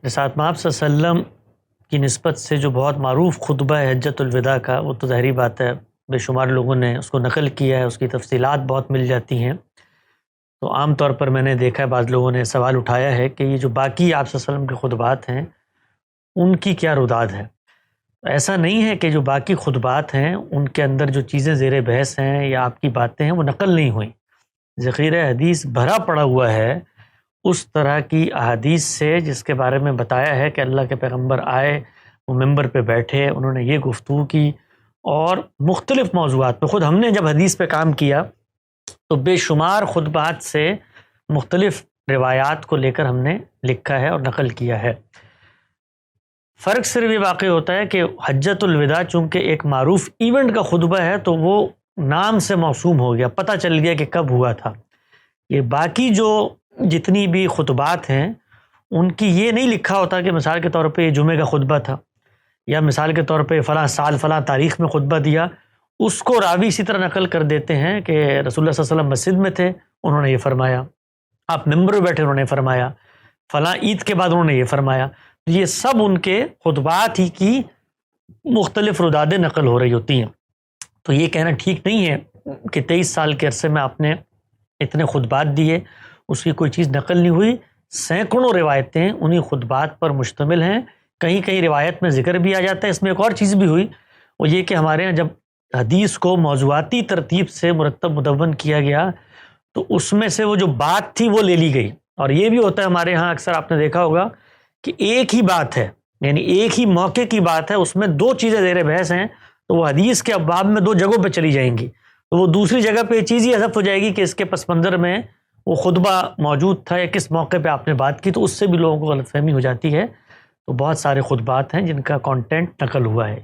رسالت مآب صلی اللہ علیہ وسلم کی نسبت سے جو بہت معروف خطبہ ہے حجۃ الوداع کا، وہ تو ظاہری بات ہے بے شمار لوگوں نے اس کو نقل کیا ہے، اس کی تفصیلات بہت مل جاتی ہیں۔ تو عام طور پر میں نے دیکھا ہے بعض لوگوں نے سوال اٹھایا ہے کہ یہ جو باقی آپ صلی اللہ علیہ وسلم کے خطبات ہیں ان کی کیا رداد ہے؟ ایسا نہیں ہے کہ جو باقی خطبات ہیں ان کے اندر جو چیزیں زیر بحث ہیں یا آپ کی باتیں ہیں وہ نقل نہیں ہوئیں، ذخیرہ حدیث بھرا پڑا ہوا ہے اس طرح کی احادیث سے جس کے بارے میں بتایا ہے کہ اللہ کے پیغمبر آئے، وہ ممبر پہ بیٹھے، انہوں نے یہ گفتگو کی، اور مختلف موضوعات پہ خود ہم نے جب حدیث پہ کام کیا تو بے شمار خطبات سے مختلف روایات کو لے کر ہم نے لکھا ہے اور نقل کیا ہے۔ فرق صرف یہ واقع ہوتا ہے کہ حجۃ الوداع چونکہ ایک معروف ایونٹ کا خطبہ ہے تو وہ نام سے موسوم ہو گیا، پتہ چل گیا کہ کب ہوا تھا۔ یہ باقی جو جتنی بھی خطبات ہیں ان کی یہ نہیں لکھا ہوتا کہ مثال کے طور پہ یہ جمعہ کا خطبہ تھا، یا مثال کے طور پہ فلاں سال فلاں تاریخ میں خطبہ دیا، اس کو راوی اسی طرح نقل کر دیتے ہیں کہ رسول اللہ صلی اللہ علیہ وسلم مسجد میں تھے، انہوں نے یہ فرمایا، آپ ممبر پہ بیٹھے، انہوں نے فرمایا، فلاں عید کے بعد انہوں نے یہ فرمایا۔ یہ سب ان کے خطبات ہی کی مختلف ردادیں نقل ہو رہی ہوتی ہیں۔ تو یہ کہنا ٹھیک نہیں ہے کہ 23 سال کے عرصے میں آپ نے اتنے خطبات دیے، اس کی کوئی چیز نقل نہیں ہوئی۔ سینکڑوں روایتیں انہی خطبات پر مشتمل ہیں، کہیں کہیں روایت میں ذکر بھی آ جاتا ہے۔ اس میں ایک اور چیز بھی ہوئی، وہ یہ کہ ہمارے ہاں جب حدیث کو موضوعاتی ترتیب سے مرتب مدون کیا گیا تو اس میں سے وہ جو بات تھی وہ لے لی گئی۔ اور یہ بھی ہوتا ہے ہمارے ہاں اکثر آپ نے دیکھا ہوگا کہ ایک ہی بات ہے، یعنی ایک ہی موقع کی بات ہے، اس میں دو چیزیں زیر بحث ہیں، تو وہ حدیث کے ابواب میں دو جگہوں پہ چلی جائیں گی، تو وہ دوسری جگہ پہ یہ چیز ہی حذف ہو جائے گی کہ اس کے پس منظر میں وہ خطبہ موجود تھا یا کس موقع پہ آپ نے بات کی، تو اس سے بھی لوگوں کو غلط فہمی ہو جاتی ہے۔ تو بہت سارے خطبات ہیں جن کا کانٹینٹ نقل ہوا ہے۔